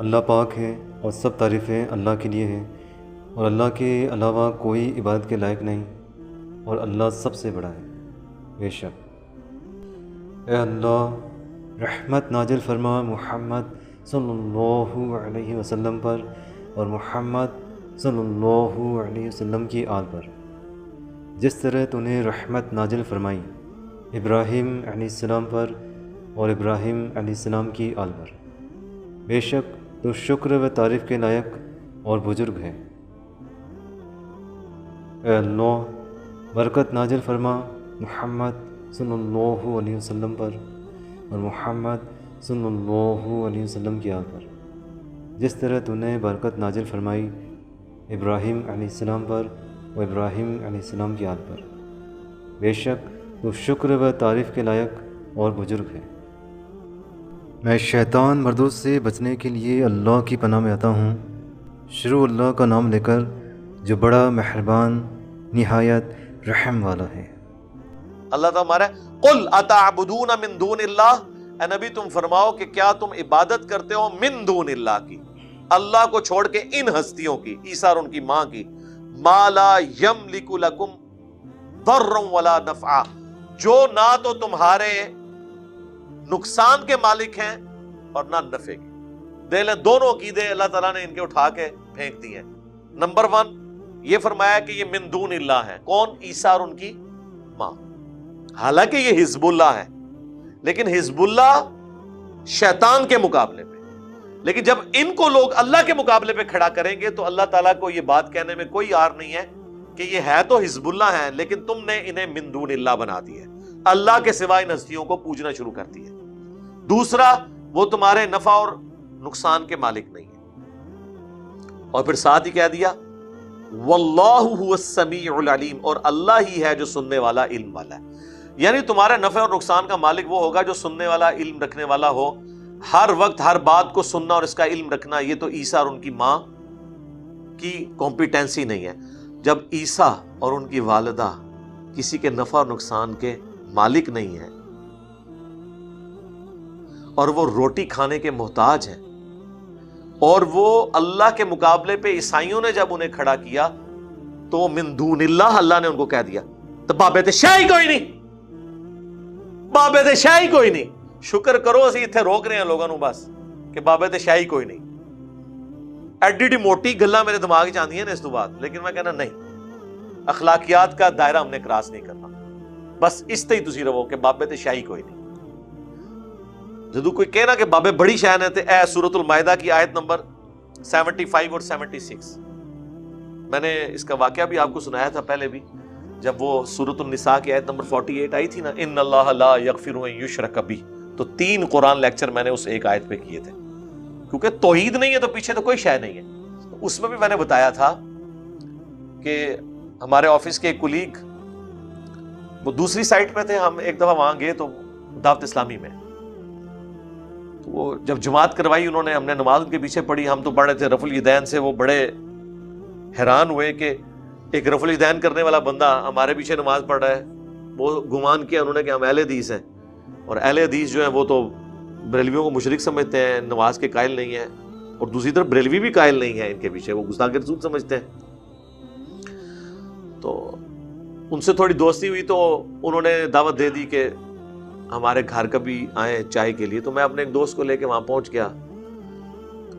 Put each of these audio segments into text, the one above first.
اللہ پاک ہے اور سب تعریفیں اللہ کے لیے ہیں، اور اللہ کے علاوہ کوئی عبادت کے لائق نہیں، اور اللہ سب سے بڑا ہے۔ بے شک اے اللہ رحمت نازل فرما محمد صلی اللہ علیہ وسلم پر اور محمد صلی اللہ علیہ وسلم کی آل پر، جس طرح تو نے رحمت نازل فرمائی ابراہیم علیہ السلام پر اور ابراہیم علیہ السلام کی آل پر۔ بے شک تو شکر و تعریف کے لائق اور بزرگ ہے۔ اے اللہ برکت نازل فرما محمد صلی اللہ علیہ وسلم پر اور محمد صلی اللہ علیہ وسلم کی آل پر، جس طرح تو نے برکت نازل فرمائی ابراہیم علیہ السلام پر اور ابراہیم علیہ السلام کی آل پر۔ بے شک تو شکر و تعریف کے لائق اور بزرگ ہے۔ میں شیطان مردود سے بچنے کے لیے اللہ کی پناہ میں آتا ہوں، شروع اللہ کا نام لے کر جو بڑا مہربان نہایت رحم والا ہے۔ اللہ تعالیٰ ہمارا قل اتعبدون من دون اللہ، اے نبی تم فرماؤ کہ کیا تم عبادت کرتے ہو من دون اللہ کی، اللہ کو چھوڑ کے ان ہستیوں کی، عیسیٰ اور ان کی ماں کی، ما لا یملک لکم ضرا ولا نفعا، جو نہ تو تمہارے نقصان کے مالک ہیں اور نہ نفع کے۔ دے لیں دونوں عقیدے اللہ تعالیٰ نے ان کے اٹھا کے پھینک دی ہیں۔ نمبر 1 یہ فرمایا کہ یہ من دون اللہ ہے، کون؟ عیسیٰ اور ان کی ماں۔ حالانکہ یہ حزب اللہ ہے، لیکن حزب اللہ شیطان کے مقابلے پہ، لیکن جب ان کو لوگ اللہ کے مقابلے پہ کھڑا کریں گے تو اللہ تعالیٰ کو یہ بات کہنے میں کوئی عار نہیں ہے کہ یہ ہے تو حزب اللہ ہے، لیکن تم نے انہیں من دون اللہ بنا دیا ہے، اللہ کے سوا ان ہستیوں کو پوجنا شروع کر دیا۔ دوسرا وہ تمہارے نفع اور نقصان کے مالک نہیں ہے، اور پھر ساتھ ہی کہہ دیا واللہ هو السمیع العلیم، اور اللہ ہی ہے جو سننے والا علم والا ہے۔ یعنی تمہارے نفع اور نقصان کا مالک وہ ہوگا جو سننے والا علم رکھنے والا ہو، ہر وقت ہر بات کو سننا اور اس کا علم رکھنا، یہ تو عیسیٰ اور ان کی ماں کی کمپیٹنسی نہیں ہے۔ جب عیسیٰ اور ان کی والدہ کسی کے نفع اور نقصان کے مالک نہیں ہیں اور وہ روٹی کھانے کے محتاج ہیں، اور وہ اللہ کے مقابلے پہ عیسائیوں نے جب انہیں کھڑا کیا تو من دون اللہ نے ان کو کہہ دیا تو بابے تے شاہی کوئی نہیں، بابے تے شاہی کوئی نہیں۔ شکر کرو اسی اتنے روک رہے ہیں لوگوں نو بس کہ بابے تے شاہی کوئی نہیں۔ ایڈی ڈی موٹی گلاں میرے دماغ چ آندیاں نے اس تو بعد، لیکن میں کہنا نہیں، اخلاقیات کا دائرہ ہم نے کراس نہیں کرنا، بس اس تے ہی تسی رہو کہ بابے تے شاہی کوئی نہیں۔ جدو کوئی کہنا کہ بابے بڑی شان ہے تے اے سورۃ المائدہ کی آیت نمبر 75 اور 76، میں نے اس کا واقعہ بھی آپ کو سنایا تھا پہلے بھی، جب وہ سورۃ النساء کی آیت نمبر 48 آئی تھی نا، ان اللہ لا یغفر ان یشرک بہ، تو 3 قرآن لیکچر میں نے اس ایک آیت پہ کیے تھے، کیونکہ توحید نہیں ہے تو پیچھے تو کوئی شے نہیں ہے۔ اس میں بھی میں نے بتایا تھا کہ ہمارے آفس کے ایک کولیگ وہ دوسری سائٹ پہ تھے، ہم ایک دفعہ وہاں گئے تو دعوت اسلامی میں، تو وہ جب جماعت کروائی انہوں نے، ہم نے نماز ان کے پیچھے پڑھی، ہم تو پڑھ رہے تھے رفع الیدین سے، وہ بڑے حیران ہوئے کہ ایک رفع الیدین کرنے والا بندہ ہمارے پیچھے نماز پڑھ رہا ہے۔ وہ گمان کیا انہوں نے کہ ہم اہل حدیث ہیں، اور اہل حدیث جو ہیں وہ تو بریلویوں کو مشرک سمجھتے ہیں، نماز کے قائل نہیں ہیں، اور دوسری طرف بریلوی بھی قائل نہیں ہے ان کے پیچھے، وہ گستاخ رسول سمجھتے ہیں۔ تو ان سے تھوڑی دوستی ہوئی تو انہوں نے دعوت دے دی کہ ہمارے گھر کبھی آئیں چائے کے لیے، تو میں اپنے ایک دوست کو لے کے وہاں پہنچ گیا، تو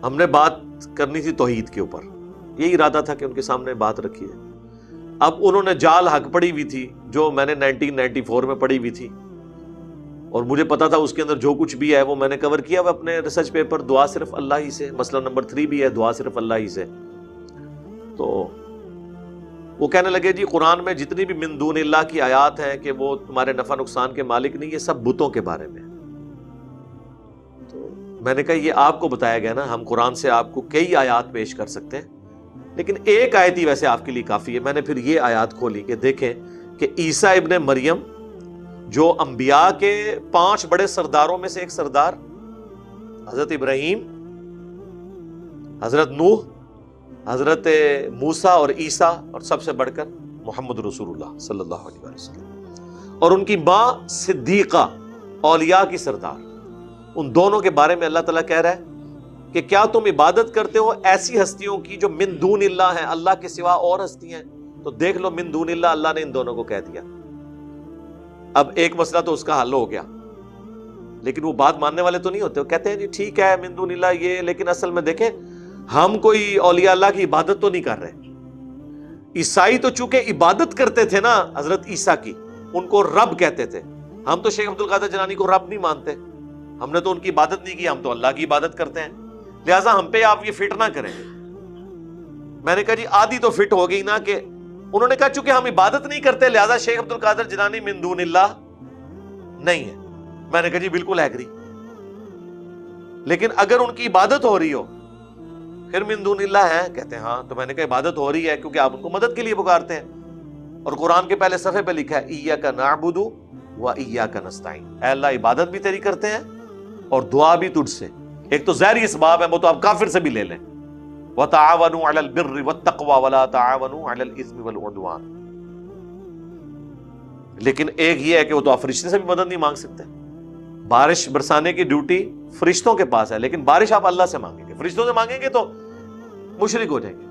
ہم نے بات کرنی تھی توحید کے اوپر، یہی ارادہ تھا کہ ان کے سامنے بات رکھی ہے۔ اب انہوں نے جال حق پڑھی ہوئی تھی جو میں نے 1994 میں پڑھی ہوئی تھی، اور مجھے پتا تھا اس کے اندر جو کچھ بھی ہے وہ میں نے کور کیا ہوا اپنے ریسرچ پیپر، دعا صرف اللہ ہی سے، مسئلہ نمبر 3 بھی ہے دعا صرف اللہ ہی سے۔ تو وہ کہنے لگے جی قرآن میں جتنی بھی من دون اللہ کی آیات ہیں کہ وہ تمہارے نفع نقصان کے مالک نہیں، یہ سب بتوں کے بارے میں۔ تو میں نے کہا یہ آپ کو بتایا گیا نا، ہم قرآن سے آپ کو کئی آیات پیش کر سکتے ہیں، لیکن ایک آیت ہی ویسے آپ کے لیے کافی ہے۔ میں نے پھر یہ آیات کھولی کہ دیکھیں کہ عیسیٰ ابن مریم جو انبیاء کے 5 بڑے سرداروں میں سے ایک سردار، حضرت ابراہیم، حضرت نوح، حضرت موسیٰ اور عیسیٰ، اور سب سے بڑھ کر محمد رسول اللہ صلی اللہ علیہ وسلم، اور ان کی ماں صدیقہ، اولیاء کی سردار، ان دونوں کے بارے میں اللہ تعالیٰ کہہ رہا ہے کہ کیا تم عبادت کرتے ہو ایسی ہستیوں کی جو من دون اللہ ہیں، اللہ کے سوا اور ہستیاں ہیں؟ تو دیکھ لو من دون اللہ، اللہ نے ان دونوں کو کہہ دیا۔ اب ایک مسئلہ تو اس کا حل ہو گیا، لیکن وہ بات ماننے والے تو نہیں ہوتے، وہ کہتے ہیں جی ٹھیک ہے من دون اللہ یہ، لیکن اصل میں دیکھیں ہم کوئی اولیاء اللہ کی عبادت تو نہیں کر رہے۔ عیسائی تو چونکہ عبادت کرتے تھے نا حضرت عیسیٰ کی، ان کو رب کہتے تھے، ہم تو شیخ عبد القادر جیلانی کو رب نہیں مانتے، ہم نے تو ان کی عبادت نہیں کی، ہم تو اللہ کی عبادت کرتے ہیں، لہٰذا ہم پہ آپ یہ فٹ نہ کریں۔ میں نے کہا جی آدھی تو فٹ ہو گئی نا، کہ انہوں نے کہا چونکہ ہم عبادت نہیں کرتے لہٰذا شیخ عبد القادر جیلانی من دون اللہ نہیں ہے۔ میں نے کہا جی بالکل ایگری، لیکن اگر ان کی عبادت ہو رہی ہو پھر من دون اللہ ہے؟ کہتے ہیں ہاں۔ تو میں نے کہا عبادت ہو رہی ہے کیونکہ آپ ان کو مدد کے لیے پکارتے ہیں، اور قرآن کے پہلے صفحے پہ لکھا ہے ایاک نعبد و ایاک نستعین، اے اللہ عبادت بھی تیری کرتے ہیں اور دعا بھی تجھ سے۔ ایک تو ظاہری اسباب ہے، وہ تو آپ کافر سے بھی لے لیں، وتعاونوا علی البر والتقوی ولا تعاونوا علی الاثم والعدوان، لیکن ایک یہ ہے کہ وہ تو آپ فرشتے سے بھی مدد نہیں مانگ سکتے۔ بارش برسانے کی ڈیوٹی فرشتوں کے پاس ہے، لیکن بارش آپ اللہ سے مانگیں گے، فرشتوں سے مانگیں گے تو مشرک ہو جائیں گے۔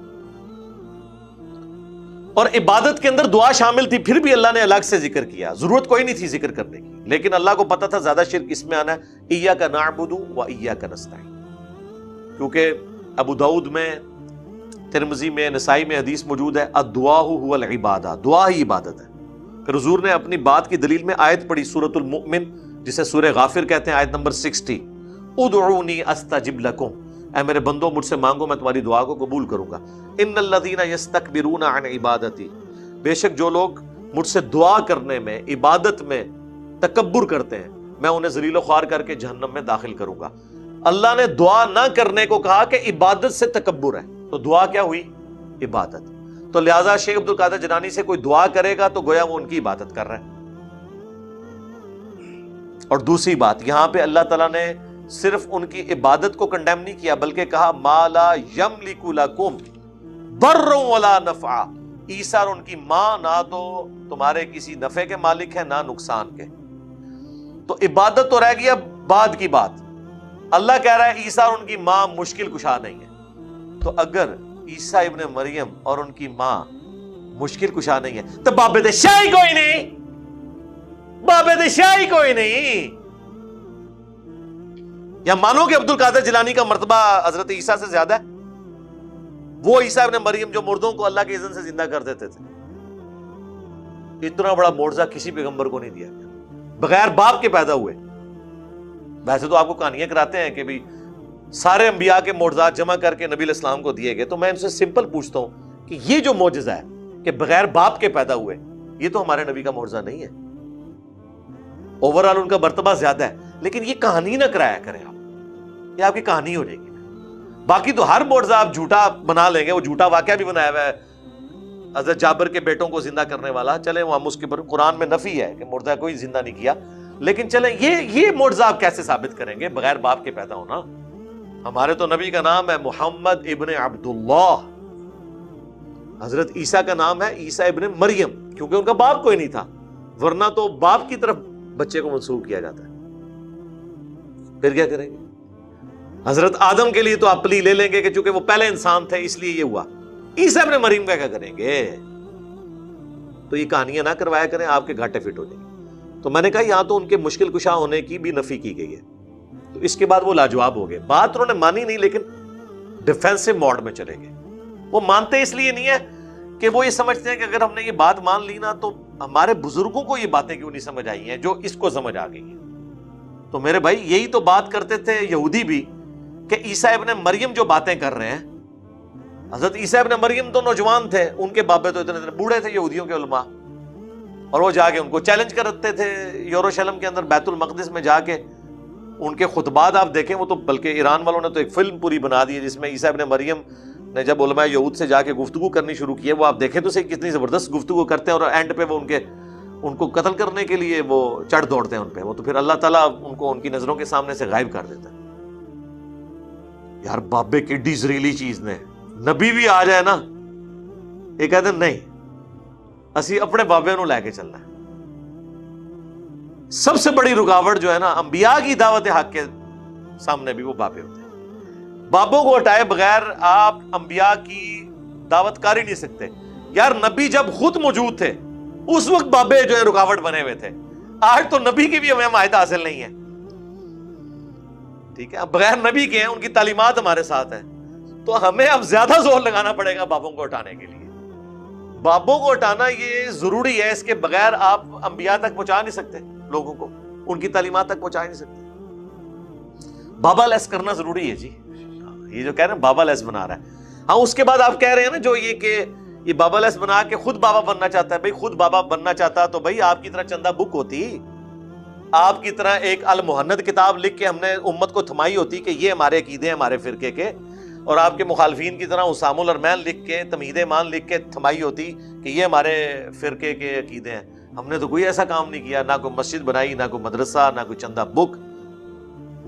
اور عبادت کے اندر دعا شامل تھی، پھر بھی اللہ نے الگ سے ذکر کیا، ضرورت کوئی نہیں تھی ذکر کرنے کی، لیکن اللہ کو پتا تھا زیادہ شرک اس میں آنا ہے، ایاک نعبد و ایاک نستعین، کیونکہ ابو داؤد میں، ترمذی میں، نسائی میں حدیث موجود ہے الدعاء هو العبادہ، دعا ہی عبادت ہے۔ پھر حضور نے اپنی بات کی دلیل میں آیت پڑھی سورۃ المؤمن، جسے سورہ غافر کہتے ہیں، آیت نمبر 60، ادعونی استجب لکم، اے میرے بندو مجھ سے مانگو میں تمہاری دعا کو قبول کروں گا۔ ان الذین یستکبرون عن عبادتی، بے شک جو لوگ مجھ سے دعا کرنے میں، عبادت میں تکبر کرتے ہیں، میں انہیں ذلیل و خوار کر کے جہنم میں داخل کروں گا۔ اللہ نے دعا نہ کرنے کو کہا کہ عبادت سے تکبر ہے، تو دعا کیا ہوئی؟ عبادت۔ تو لہٰذا شیخ عبد القادر جیلانی سے کوئی دعا کرے گا تو گویا وہ ان کی عبادت کر رہا ہے۔ اور دوسری بات، یہاں پہ اللہ تعالیٰ نے صرف ان کی عبادت کو کنڈیم نہیں کیا، بلکہ کہا ما لا یملک لکم ضر ولا نفع، عیسیٰ اور ان کی ماں نہ تو تمہارے کسی نفع کے مالک ہیں نہ نقصان کے۔ تو عبادت تو رہ گیا بعد کی بات، اللہ کہہ رہا ہے عیسیٰ اور ان کی ماں مشکل کشا نہیں ہے۔ تو اگر عیسیٰ ابن مریم اور ان کی ماں مشکل کشا نہیں ہے تو بابے شاہی کوئی نہیں، بابے شاہی کوئی نہیں۔ یا مانو کہ عبد القادر جیلانی کا مرتبہ حضرت عیسیٰ سے زیادہ ہے؟ وہ عیسیٰ ابن مریم جو مردوں کو اللہ کے اذن سے زندہ کر دیتے تھے، اتنا بڑا معجزہ کسی پیغمبر کو نہیں دیا گیا، بغیر باپ کے پیدا ہوئے۔ ویسے تو آپ کو کہانیاں کراتے ہیں کہ بھی سارے انبیاء کے معجزات جمع کر کے نبی علیہ السلام کو دیے گئے، تو میں ان سے سمپل پوچھتا ہوں کہ یہ جو معجزہ ہے کہ بغیر باپ کے پیدا ہوئے، یہ تو ہمارے نبی کا معجزہ نہیں ہے۔ اوورآل ان کا مرتبہ زیادہ ہے، لیکن یہ کہانی نہ کرایا کریں آپ، یہ آپ کی کہانی ہو جائے گی۔ باقی تو ہر معجزہ آپ جھوٹا بنا لیں گے، وہ جھوٹا واقعہ بھی بنایا ہوا ہے حضرت جابر کے بیٹوں کو زندہ کرنے والا، چلیں وہ ہم اس کے قرآن میں نفی ہے کہ معجزہ کوئی زندہ نہیں کیا، لیکن چلیں یہ معجزہ آپ کیسے ثابت کریں گے بغیر باپ کے پیدا ہونا؟ ہمارے تو نبی کا نام ہے محمد ابن عبداللہ، حضرت عیسیٰ کا نام ہے عیسیٰ ابن مریم، کیونکہ ان کا باپ کوئی نہیں تھا، ورنہ تو باپ کی طرف بچے کو منسوب کیا جاتا ہے۔ پھر کیا کریں گے؟ حضرت آدم کے لیے تو آپ پلی لے لیں گے کہ چونکہ وہ پہلے انسان تھے اس لیے یہ ہوا، عیسیٰ ابن مریم کا کیا کریں گے؟ تو یہ کہانیاں نہ کروایا کریں، آپ کے گھاٹے فٹ ہو جائیں گے۔ تو میں نے کہا یہاں تو ان کے مشکل کشا ہونے کی بھی نفی کی گئی ہے، تو اس کے بعد وہ لاجواب ہو گئے، بات انہوں نے مانی نہیں لیکن ڈیفینسو موڈ میں چلے گئے۔ وہ مانتے اس لیے نہیں ہے کہ وہ یہ سمجھتے ہیں کہ اگر ہم نے یہ بات مان لی نا تو ہمارے بزرگوں کو یہ باتیں کیوں نہیں سمجھ آئی ہیں جو اس کو سمجھ آ گئی ہیں۔ تو میرے بھائی یہی تو بات کرتے تھے یہودی بھی کہ عیسیٰ ابن مریم جو باتیں کر رہے ہیں، حضرت عیسیٰ ابن مریم تو نوجوان تھے، ان کے بابے تو اتنے بوڑھے تھے یہودیوں کے علماء، اور وہ جا کے ان کو چیلنج کرتے تھے یروشلم کے اندر بیت المقدس میں جا کے۔ ان کے خطبات آپ دیکھیں، وہ تو بلکہ ایران والوں نے تو ایک فلم پوری بنا دی ہے جس میں عیسیٰ ابن مریم نے جب علماء یہود سے جا کے گفتگو کرنی شروع کی ہے، وہ آپ دیکھیں تو صحیح کتنی زبردست گفتگو کرتے ہیں، اور اینڈ پہ وہ ان کو قتل کرنے کے لیے وہ چڑھ دوڑتے ہیں ان پہ، وہ تو پھر اللہ تعالیٰ ان کو ان کی نظروں کے سامنے سے غائب کر دیتا ہے۔ یار بابے کیڈی زریلی چیز نے، نبی بھی آ جائے نا یہ کہتے ہیں نہیں اسی اپنے بابے نو لے کے چلنا ہے۔ سب سے بڑی رکاوٹ جو ہے نا انبیاء کی دعوت حق کے سامنے بھی وہ بابے ہوتے ہیں، بابوں کو ہٹائے بغیر آپ انبیاء کی دعوت کر ہی نہیں سکتے. یار نبی جب خود موجود تھے اس وقت بابے جو ہے رکاوٹ بنے ہوئے تھے. آج تو نبی کی بھی ہمیں حمایت حاصل نہیں ہے. ٹھیک ہے, بغیر نبی کے ہیں, ان کی تعلیمات ہمارے ساتھ ہیں, تو ہمیں اب زیادہ زور لگانا پڑے گا بابوں کو ہٹانے کے لیے. بابوں کو ہٹانا یہ ضروری ہے, اس کے بغیر آپ انبیاء تک پہنچا نہیں سکتے, لوگوں کو ان کی تعلیمات تک پہنچا نہیں سکتے. بابا لیس کرنا ضروری ہے جی. یہ جو کہہ رہے ہیں بابا لیس بنا رہا ہے. ہاں اس کے بعد آپ کہہ رہے ہیں نا جو یہ کہ یہ بابا لیس بنا کے خود بابا بننا چاہتا ہے. بھائی خود بابا بننا چاہتا تو بھائی آپ کی طرح چندہ بک ہوتی, آپ کی طرح ایک المحند کتاب لکھ کے ہم نے امت کو تھمائی ہوتی کہ یہ ہمارے عقیدے ہیں ہمارے فرقے کے, اور آپ کے مخالفین کی طرح اسام الارمین لکھ کے تمہید ایمان لکھ کے تھمائی ہوتی کہ یہ ہمارے فرقے کے عقیدے ہیں. ہم نے تو کوئی ایسا کام نہیں کیا, نہ کوئی مسجد بنائی, نہ کوئی مدرسہ, نہ کوئی چندہ بک,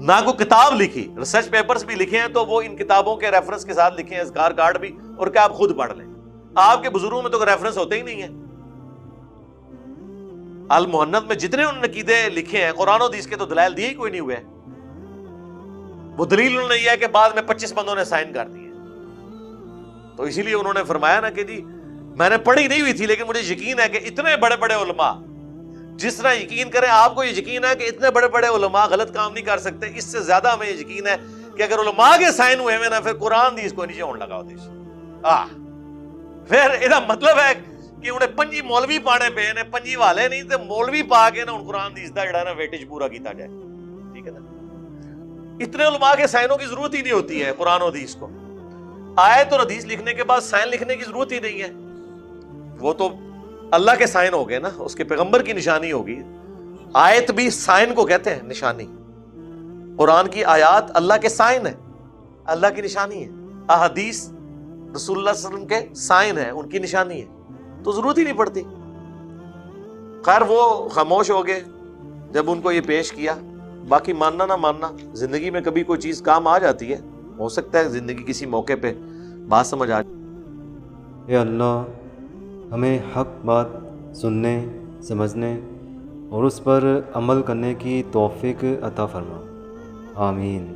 نہ کوئی کتاب لکھی. ریسرچ پیپرز بھی لکھے ہیں تو وہ ان کتابوں کے ریفرنس کے ساتھ لکھے ہیں, اذکار کارڈ بھی, اور کہ آپ خود پڑھ لیں. آپ کے بزرگوں میں تو ریفرنس ہوتے ہی نہیں ہیں. المحنت میں جتنے انہوں نے عقیدے لکھے ہیں قرآن و حدیث کے تو دلائل دیے ہی کوئی نہیں ہوئے. وہ دلیل انہوں نے یہ ہے کہ بعد میں 25 بندوں نے سائن کر دیے. تو اسی لیے انہوں نے فرمایا نا کہ جی میں نے پڑھی نہیں ہوئی تھی لیکن مجھے یقین ہے کہ اتنے بڑے بڑے علماء جس طرح یقین کریں, آپ کو یہ یقین ہے کہ اتنے بڑے بڑے علماء غلط کام نہیں کر سکتے, اس سے زیادہ ہمیں یہ یقین ہے کہ اگر علماء کے سائن ہوئے ہیں نا پھر قرآن حدیث کو نیچے ہونے لگا ہوتے. پھر یہ مطلب ہے کہ انہیں پنجی مولوی پانے پہ نے پنجی والے نہیں تے مولوی پا کے نا ان قرآن حدیث دا جڑا نا ویٹیج پورا کیتا جائے. ٹھیک ہے نا, اتنے علماء کے سائنوں کی ضرورت ہی نہیں ہوتی ہے قرآن و حدیث کو. آیت اور حدیث لکھنے کے بعد سائن لکھنے کی ضرورت ہی نہیں ہے, وہ تو اللہ کے سائن ہو گئے نا, اس کے پیغمبر کی نشانی ہوگی. آیت بھی سائن کو کہتے ہیں, نشانی. قرآن کی آیات اللہ کے سائن ہے, اللہ کی نشانی ہے. احادیث رسول اللہ صلی اللہ علیہ وسلم کے سائن ہے, ان کی نشانی ہے, تو ضرورت ہی نہیں پڑتی. خیر وہ خاموش ہو گئے جب ان کو یہ پیش کیا. باقی ماننا نہ ماننا, زندگی میں کبھی کوئی چیز کام آ جاتی ہے, ہو سکتا ہے زندگی کسی موقع پہ بات سمجھ آ جائے. اے اللہ ہمیں حق بات سننے, سمجھنے اور اس پر عمل کرنے کی توفیق عطا فرما. آمین.